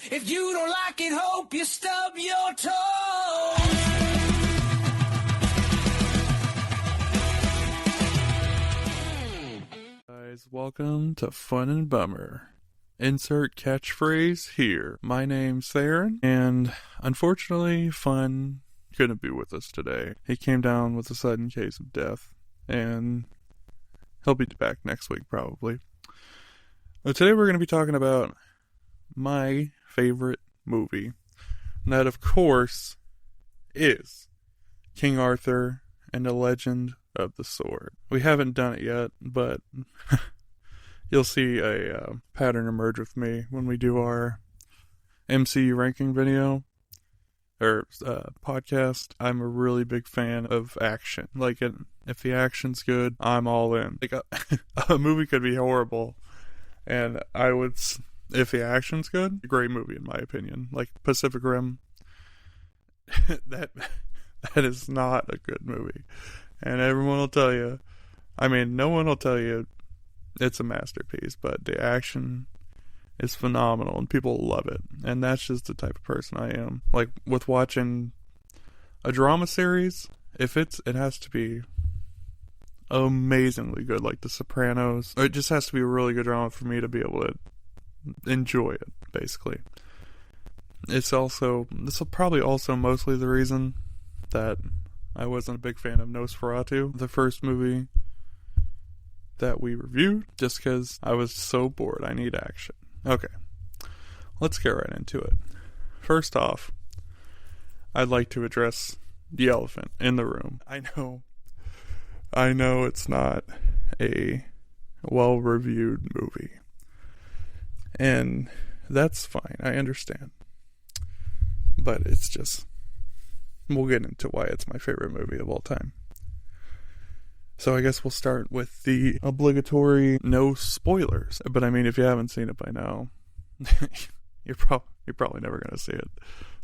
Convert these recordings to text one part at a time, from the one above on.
If you don't like it, hope you stub your toe. Guys, welcome to Fun and Bummer. Insert catchphrase here. My name's Theron, and unfortunately, Fun couldn't be with us today. He came down with a sudden case of death, and he'll be back next week probably. But today we're going to be talking about my favorite movie. And that, of course, is King Arthur and the Legend of the Sword. We haven't done it yet, but you'll see a pattern emerge with me when we do our MCU ranking video or podcast. I'm a really big fan of action. Like, if the action's good, I'm all in. Like, a movie could be horrible, and I would, if the action's good, a great movie in my opinion. Like Pacific Rim, that is not a good movie. And everyone will tell you, I mean, no one will tell you it's a masterpiece, but the action is phenomenal and people love it. And that's just the type of person I am. Like, with watching a drama series, it has to be amazingly good, like The Sopranos. It just has to be a really good drama for me to be able to enjoy it, basically. This will probably also mostly the reason that I wasn't a big fan of Nosferatu, the first movie that we reviewed, just because I was so bored. I need action. Okay, let's get right into it. First off, I'd like to address the elephant in the room. I know it's not a well-reviewed movie, and that's fine, I understand. But it's just, we'll get into why it's my favorite movie of all time. So I guess we'll start with the obligatory no spoilers. But I mean, if you haven't seen it by now, you're probably never going to see it.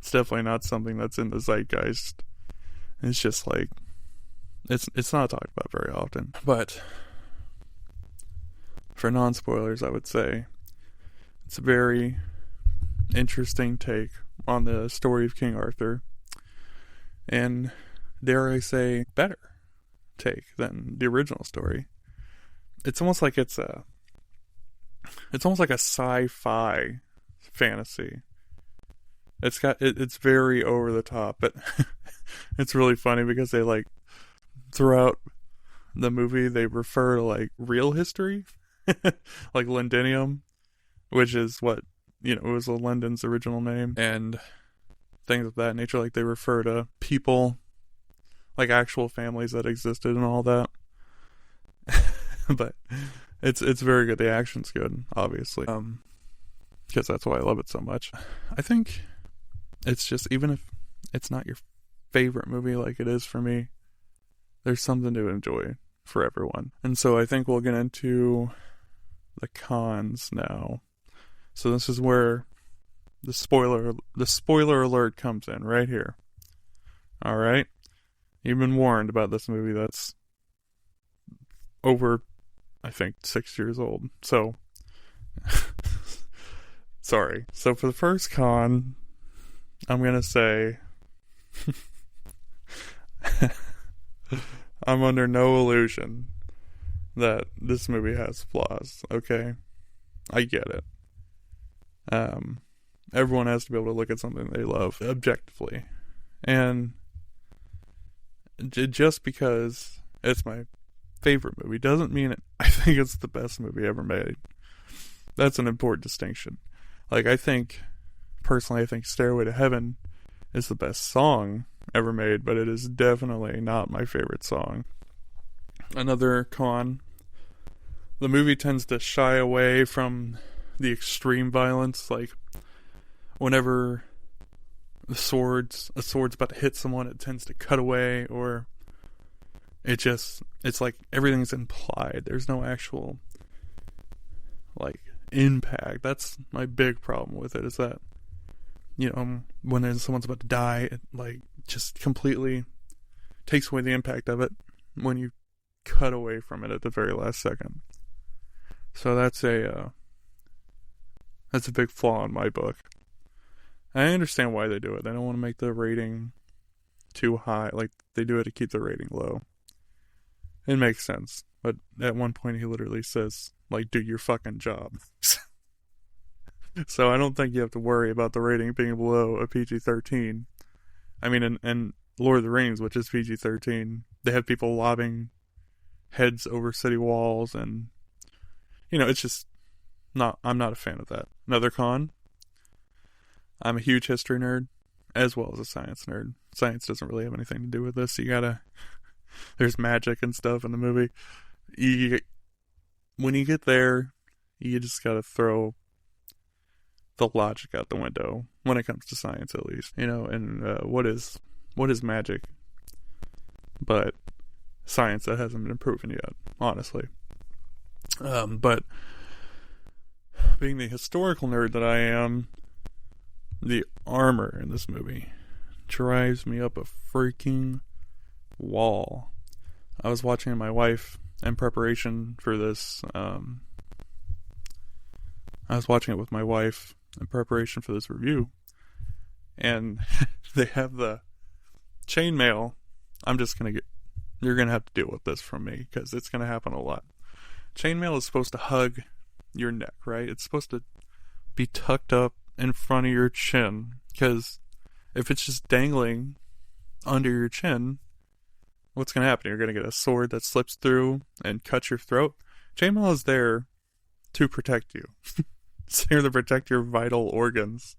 It's definitely not something that's in the zeitgeist. It's just like, it's not talked about very often. But for non-spoilers, I would say it's a very interesting take on the story of King Arthur, and dare I say, better take than the original story. It's almost like a sci-fi fantasy. It's very over the top, but it's really funny because they, like, throughout the movie they refer to, like, real history, like Londinium, which is what, you know, it was London's original name, and things of that nature. Like, they refer to people, like actual families that existed and all that. But it's very good. The action's good, obviously, because that's why I love it so much. I think it's just, even if it's not your favorite movie like it is for me, there's something to enjoy for everyone. And so I think we'll get into the cons now. So this is where the spoiler alert comes in, right here. Alright? You've been warned about this movie that's over, I think, 6 years old. So, sorry. So for the first con, I'm gonna say, I'm under no illusion that this movie has flaws, okay? I get it. Everyone has to be able to look at something they love objectively, and just because it's my favorite movie doesn't mean I think it's the best movie ever made. That's an important distinction. Like, personally I think Stairway to Heaven is the best song ever made, but it is definitely not my favorite song. Another con, the movie tends to shy away from the extreme violence. Like, whenever a sword's about to hit someone, it tends to cut away, or it's like everything's implied. There's no actual, like, impact. That's my big problem with it, is that, you know, when someone's about to die, it, like, just completely takes away the impact of it when you cut away from it at the very last second. So that's a big flaw in my book. I understand why they do it. They don't want to make the rating too high. Like, they do it to keep the rating low. It makes sense. But at one point he literally says, like, do your fucking job. So I don't think you have to worry about the rating being below a PG-13. I mean, in Lord of the Rings, which is PG-13, they have people lobbing heads over city walls, and, you know, it's just not, I'm not a fan of that. Another con, I'm a huge history nerd, as well as a science nerd. Science doesn't really have anything to do with this. There's magic and stuff in the movie. When you get there, you just gotta throw the logic out the window when it comes to science, at least. You know, and what is magic? But science that hasn't been proven yet, honestly. But being the historical nerd that I am, the armor in this movie drives me up a freaking wall. I was watching my wife in preparation for this. I was watching it with my wife in preparation for this review, and they have the chainmail. You're gonna have to deal with this from me, because it's gonna happen a lot. Chainmail is supposed to hug your neck, right? It's supposed to be tucked up in front of your chin, because if it's just dangling under your chin, what's gonna happen? You're gonna get a sword that slips through and cuts your throat. Chainmail is there to protect you. It's here to protect your vital organs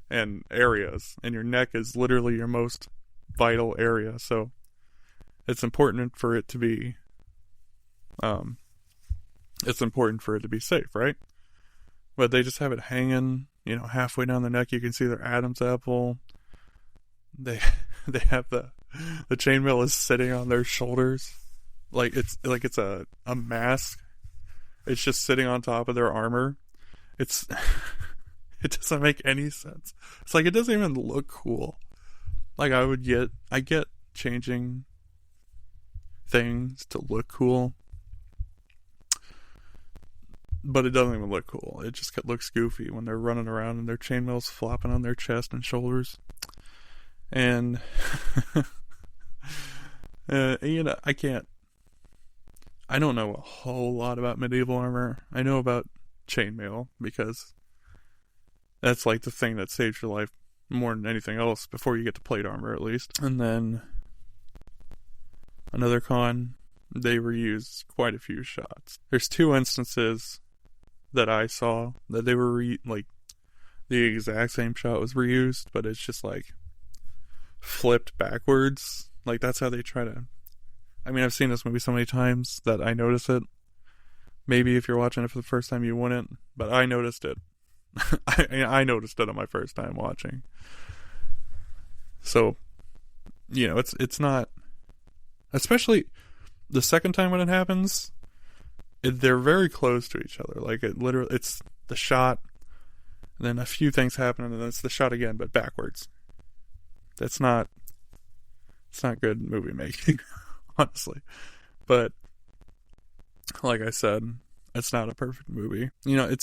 and areas, and your neck is literally your most vital area, so it's important for it to be safe, right? But they just have it hanging, you know, halfway down the neck. You can see their Adam's apple. They have the chainmail is sitting on their shoulders, like it's a mask. It's just sitting on top of their armor. It doesn't make any sense. It's like, it doesn't even look cool. Like, I get changing things to look cool, but it doesn't even look cool. It just looks goofy when they're running around and their chainmail's flopping on their chest and shoulders. And you know, I don't know a whole lot about medieval armor. I know about chainmail because that's like the thing that saves your life more than anything else before you get to plate armor, at least. And then another con, they reused quite a few shots. There's 2 instances that I saw that they were the exact same shot was reused, but it's just like flipped backwards. Like, that's how they try to, I mean, I've seen this movie so many times that I notice it. Maybe if you're watching it for the first time you wouldn't, but I noticed it. I noticed it on my first time watching. So, you know, it's not, especially the second time when it happens, they're very close to each other. Like, it's the shot, and then a few things happen, and then it's the shot again, but backwards. It's not good movie making, honestly. But like I said, it's not a perfect movie. You know,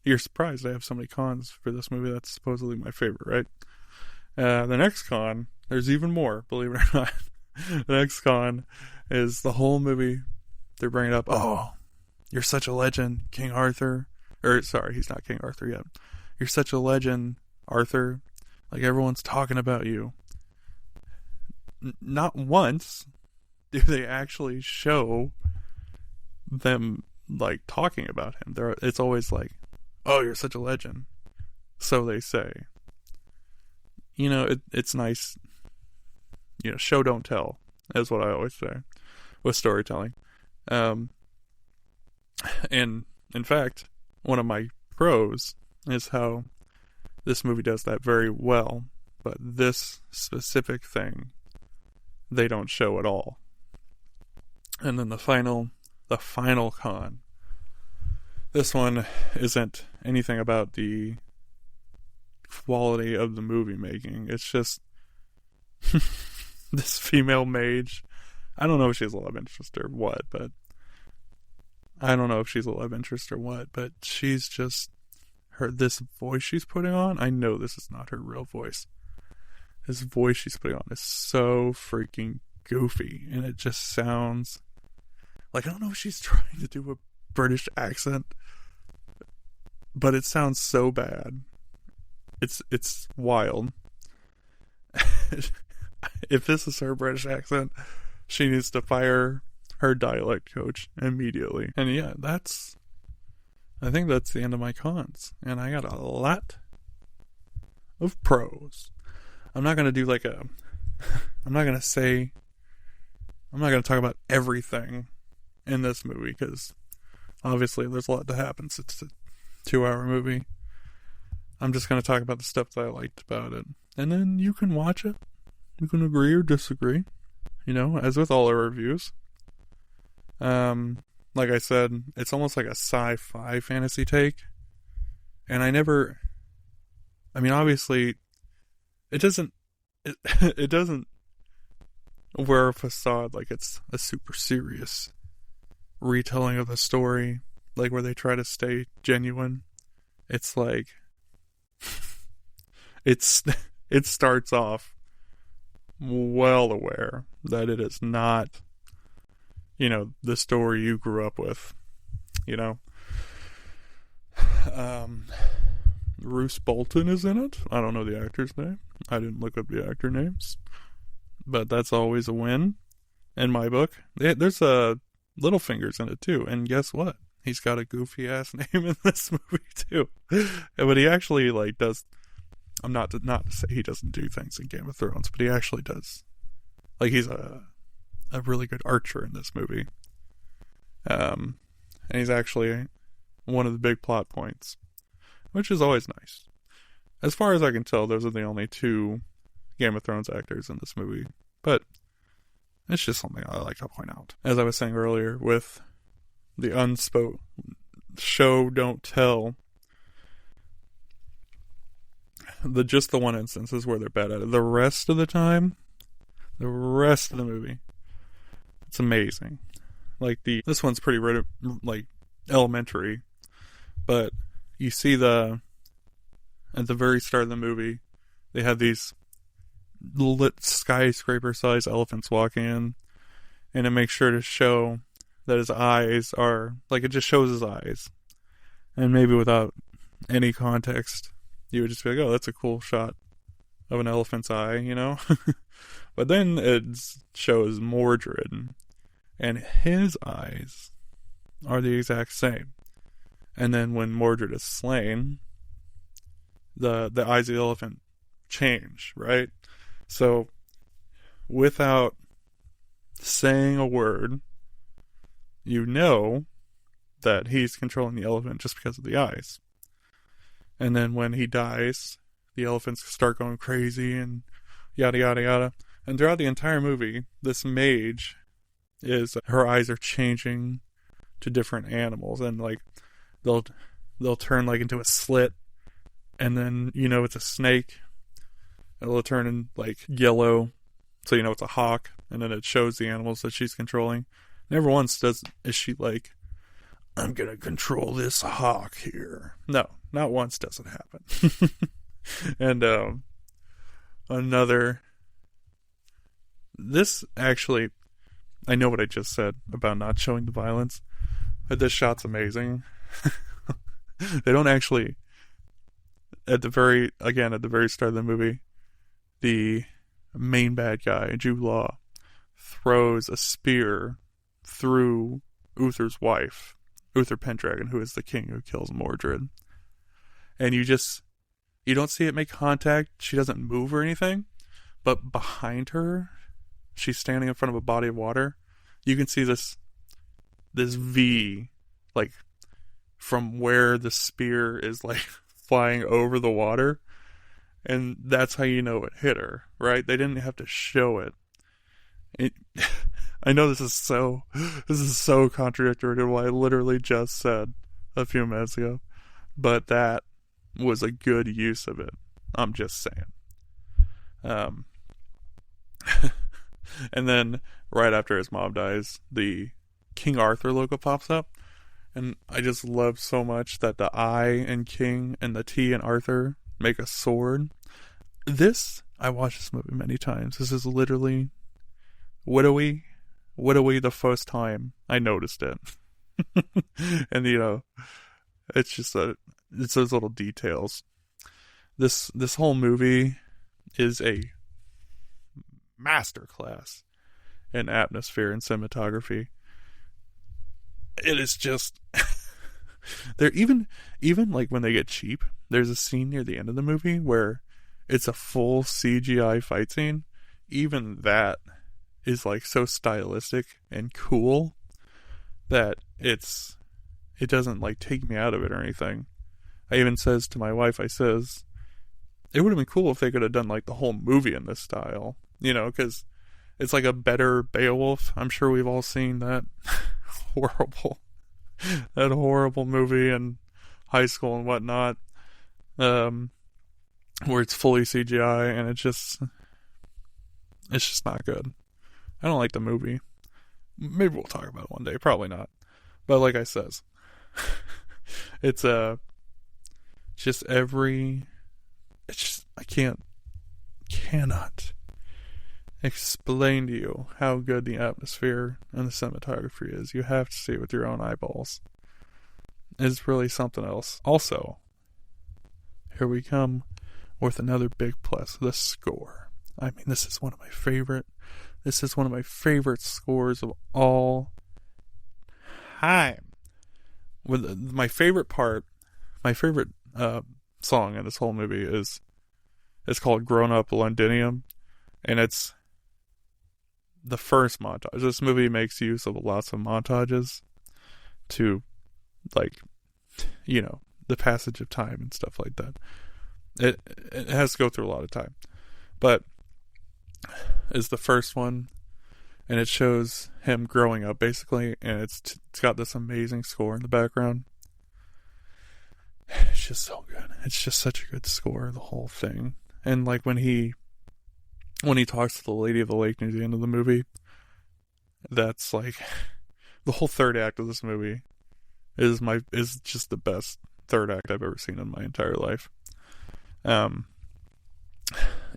you're surprised I have so many cons for this movie. That's supposedly my favorite, right? The next con, there's even more, believe it or not. The next con is the whole movie. They're bringing up, oh, you're such a legend, King Arthur. Or, sorry, he's not King Arthur yet. You're such a legend, Arthur. Like, everyone's talking about you. Not once do they actually show them, like, talking about him. It's always like, oh, you're such a legend. So they say. You know, it's nice. You know, show don't tell, is what I always say with storytelling. And in fact, one of my pros is how this movie does that very well, but this specific thing they don't show at all. And then the final con. This one isn't anything about the quality of the movie making. It's just this female mage. I don't know if she's a love interest or what, but she's just, this voice she's putting on, I know this is not her real voice. This voice she's putting on is so freaking goofy, and it just sounds like, I don't know if she's trying to do a British accent, but it sounds so bad. It's wild. If this is her British accent, she needs to fire her dialect coach immediately. And yeah, I think that's the end of my cons. And I got a lot of pros. I'm not going to do I'm not going to talk about everything in this movie, because obviously there's a lot that happens. It's a 2-hour movie. I'm just going to talk about the stuff that I liked about it. And then you can watch it. You can agree or disagree. As with all our reviews. Like I said, it's almost like a sci-fi fantasy take. And obviously, it doesn't wear a facade like it's a super serious retelling of the story, like where they try to stay genuine. It's like, it starts off well aware that it is not, the story you grew up with, Roose Bolton is in it. I don't know the actor's name. I didn't look up the actor names, but that's always a win in my book. There's Littlefinger's in it too, and guess what? He's got a goofy ass name in this movie too. But he actually does. I'm not to say he doesn't do things in Game of Thrones, but he actually does. He's a really good archer in this movie. And he's actually one of the big plot points, which is always nice. As far as I can tell, those are the only 2 Game of Thrones actors in this movie, but it's just something I like to point out. As I was saying earlier, with the unspoken show don't tell, just the one instance is where they're bad at it. The rest of the time, the rest of the movie, it's amazing. This one's pretty elementary, but you see at the very start of the movie, they have these lit skyscraper-sized elephants walking in, and it makes sure to show that his eyes are, it just shows his eyes. And maybe without any context, you would just be like, oh, that's a cool shot of an elephant's eye, But then it shows Mordred, and his eyes are the exact same. And then when Mordred is slain, the eyes of the elephant change, right? So, without saying a word, that he's controlling the elephant just because of the eyes. And then when he dies, the elephants start going crazy and yada yada yada. And throughout the entire movie, this mage her eyes are changing to different animals, and they'll turn into a slit, and then it's a snake. It'll turn in yellow, so it's a hawk, and then it shows the animals that she's controlling. Never once is she I'm gonna control this hawk here. No, not once does it happen. And this actually, I know what I just said about not showing the violence, but this shot's amazing. They don't actually, at the very start of the movie, the main bad guy, Jude Law, throws a spear through Uther's wife, Uther Pendragon, who is the king who kills Mordred. And you don't see it make contact. She doesn't move or anything, but behind her, she's standing in front of a body of water. You can see this V, from where the spear is flying over the water, and that's how you know it hit her, right? They didn't have to show it. I know this is so contradictory to what I literally just said a few minutes ago, but that was a good use of it. I'm just saying. And then right after his mom dies, the King Arthur logo pops up, And I just love so much that the I in King and the T in Arthur make a sword. I watched this movie many times. This is literally widowy the first time I noticed it. And it's just it's those little details. This whole movie is a masterclass in atmosphere and cinematography. It is just they're even like when they get cheap, there's a scene near the end of the movie where it's a full CGI fight scene. Even that is like so stylistic and cool that it doesn't like take me out of it or anything. I even says to my wife, it would have been cool if they could have done like the whole movie in this style, because it's like a better Beowulf. I'm sure we've all seen that horrible movie in high school and whatnot, where it's fully CGI and it's just not good. I don't like the movie. Maybe we'll talk about it one day. Probably not. But like I says, it's I cannot explain to you how good the atmosphere and the cinematography is. You have to see it with your own eyeballs. It's really something else. Also, here we come with another big plus, the score. I mean, this is one of my favorite scores of all time. With my favorite song in this whole movie is called Grown Up Londinium, and it's the first montage. This movie makes use of lots of montages to, like, the passage of time and stuff like that. It has to go through a lot of time, but it's the first one, and it shows him growing up basically, and it's got this amazing score in the background. It's just so good. It's just such a good score, the whole thing. And like when he talks to the Lady of the Lake near the end of the movie, that's like the whole third act of this movie is just the best third act I've ever seen in my entire life.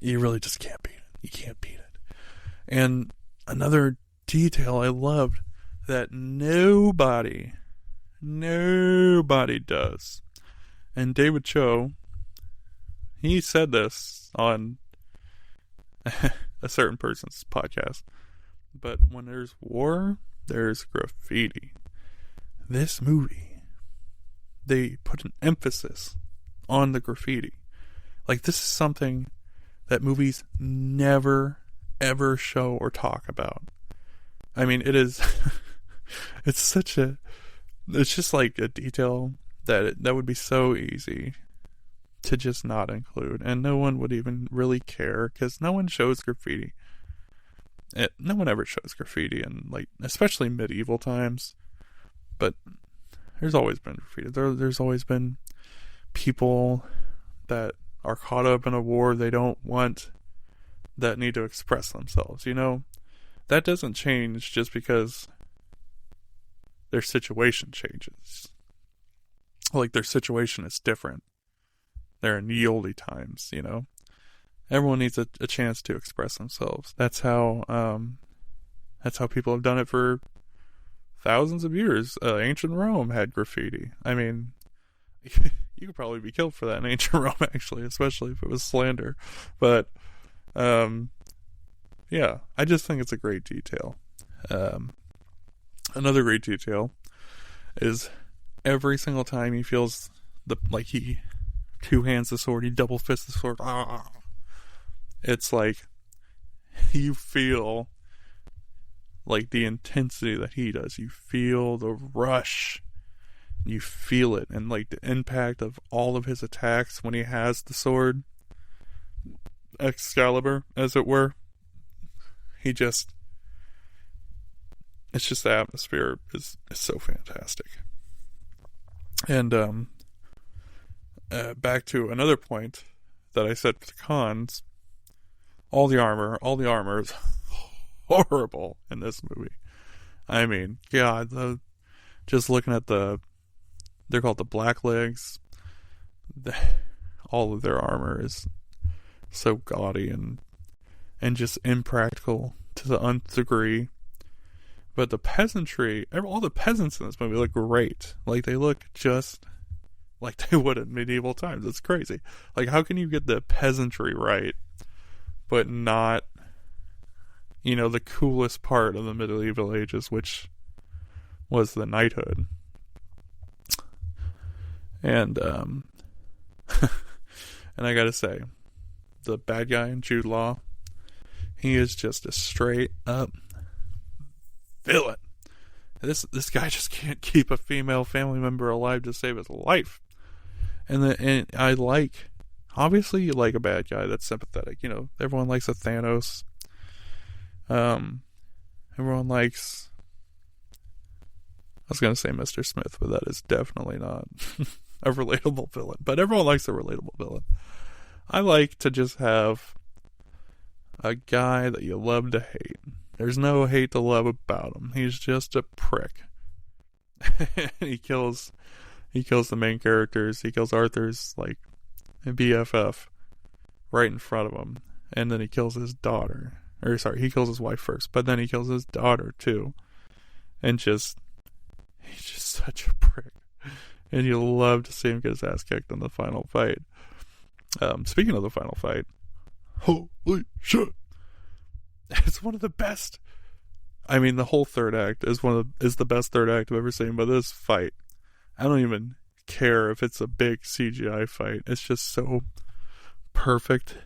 You really just can't beat it. You can't beat it. And another detail I loved that nobody does. And David Cho, he said this on a certain person's podcast. But when there's war, there's graffiti. This movie, they put an emphasis on the graffiti. Like, this is something that movies never, ever show or talk about. I mean, it is, it's just like a detail that would be so easy to just not include, and no one would even really care, because no one shows graffiti. No one ever shows graffiti in, like, especially medieval times, but there's always been graffiti. There's always been people that are caught up in a war they don't want, that need to express themselves, That doesn't change just because their situation changes. Like, their situation is different. They're in ye olde times, Everyone needs a chance to express themselves. That's how people have done it for thousands of years. Ancient Rome had graffiti. I mean, you could probably be killed for that in ancient Rome, actually, especially if it was slander. But, yeah, I just think it's a great detail. Another great detail is every single time he feels he two-hands the sword, he double-fists the sword. It's like you feel like the intensity that he does. You feel the rush. You feel it, and like the impact of all of his attacks when he has the sword, Excalibur, as it were. It's just the atmosphere is so fantastic. And back to another point that I said for the cons, all the armor is horrible in this movie. I mean, God, just looking at they're called the Black Legs. All of their armor is so gaudy and just impractical to the nth degree. But the peasantry, all the peasants in this movie look great. Like, they look just like they would in medieval times. It's crazy. Like, how can you get the peasantry right, but not, the coolest part of the medieval ages, which was the knighthood. And, and I gotta say, the bad guy, Jude Law, he is just a straight up villain. This guy just can't keep a female family member alive to save his life. And I obviously you like a bad guy that's sympathetic. Everyone likes a Thanos. Everyone likes, I was going to say Mr. Smith, but that is definitely not a relatable villain. But everyone likes a relatable villain. I like to just have a guy that you love to hate. There's no hate to love about him. He's just a prick. He kills the main characters. He kills Arthur's BFF right in front of him, and then he kills his daughter. He kills his wife first, but then he kills his daughter too. And he's just such a prick. And you love to see him get his ass kicked in the final fight. Speaking of the final fight, holy shit! It's one of the best. I mean, the whole third act is the best third act I've ever seen. But this fight, I don't even care if it's a big CGI fight. It's just so perfect.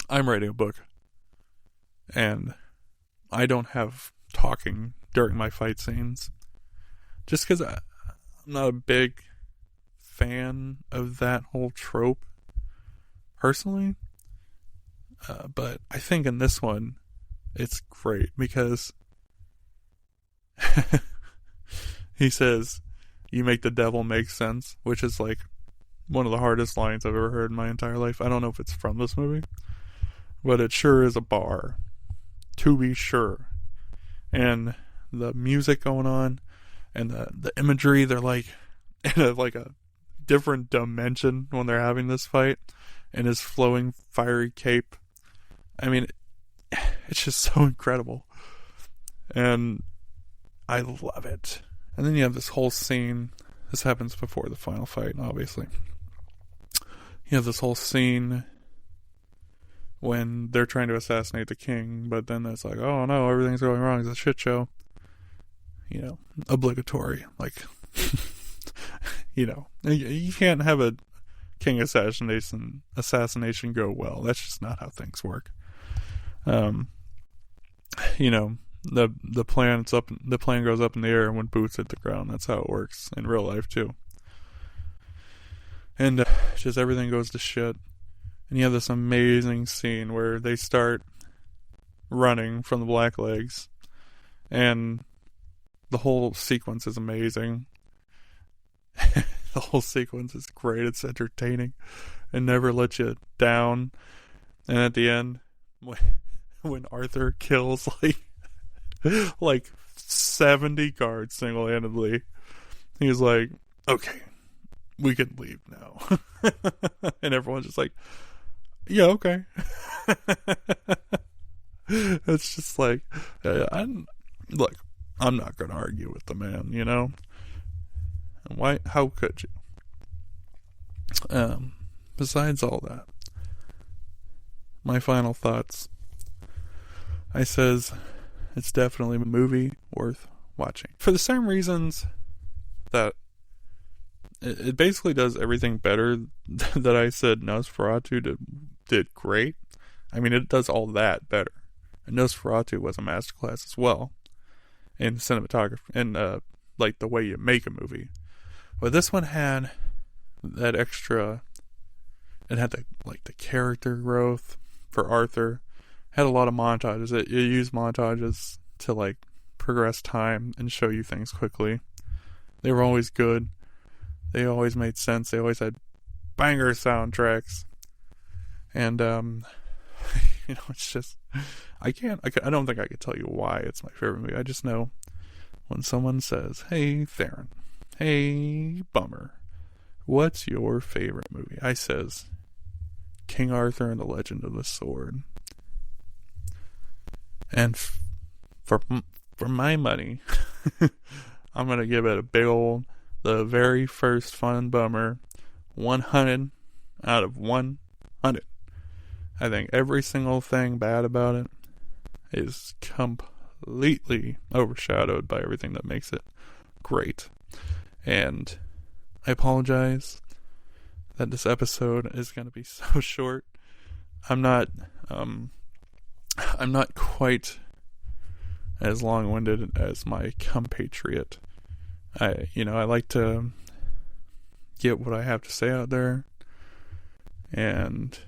I'm writing a book, and I don't have talking during my fight scenes, just because I'm not a big fan of that whole trope personally. But I think in this one, it's great because he says, "You make the devil make sense," which is one of the hardest lines I've ever heard in my entire life. I don't know if it's from this movie, but it sure is a bar, to be sure. And the music going on and the imagery, they're in a different dimension when they're having this fight, and his flowing fiery cape. I mean, it's just so incredible. And I love it. And then you have this whole scene. This happens before the final fight, obviously. You have this whole scene when they're trying to assassinate the king, but then it's oh no, everything's going wrong. It's a shit show. Obligatory. You can't have a king assassination go well. That's just not how things work. The plan goes up in the air when boots hit the ground. That's how it works in real life too. And just everything goes to shit. And you have this amazing scene where they start running from the Black Legs, and the whole sequence is amazing. The whole sequence is great. It's entertaining and never lets you down. And at the end, when Arthur kills 70 guards single-handedly, he's like, "Okay, we can leave now." And everyone's just like, "Yeah, okay." It's just I'm not gonna argue with the man, And why? How could you? Besides all that, my final thoughts. I says it's definitely a movie worth watching for the same reasons that it basically does everything better that I said Nosferatu did great. I mean, it does all that better. And Nosferatu was a masterclass as well in cinematography and the way you make a movie. But this one had that extra. It had the character growth for Arthur. Had a lot of montages. It used montages to progress time and show you things quickly. They were always good. They always made sense. They always had banger soundtracks. And it's just I don't think I could tell you why it's my favorite movie. I just know when someone says, "Hey, Theron, hey, Bummer, what's your favorite movie?" I says, King Arthur and the Legend of the Sword. And for my money, I'm going to give it a big old, the very first Fun Bummer, 100 out of 100. I think every single thing bad about it is completely overshadowed by everything that makes it great. And I apologize that this episode is going to be so short. I'm not quite as long-winded as my compatriot. I like to get what I have to say out there and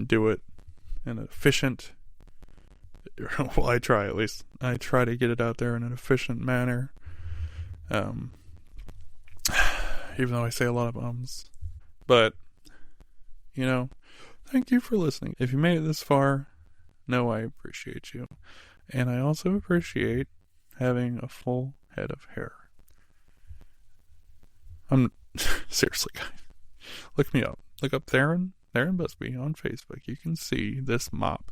do it in an efficient, well, I try at least. I try to get it out there in an efficient manner. Even though I say a lot of ums. But, thank you for listening. If you made it this far, know I appreciate you. And I also appreciate having a full head of hair. Seriously, guys. Look me up. Look up Theron Busby on Facebook. You can see this mop.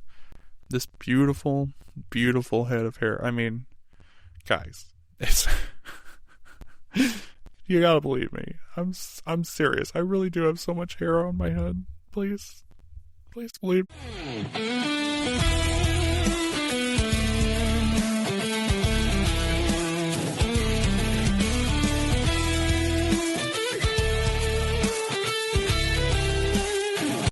This beautiful, beautiful head of hair. I mean, guys, it's... You gotta believe me. I'm serious. I really do have so much hair on my head. Please believe me.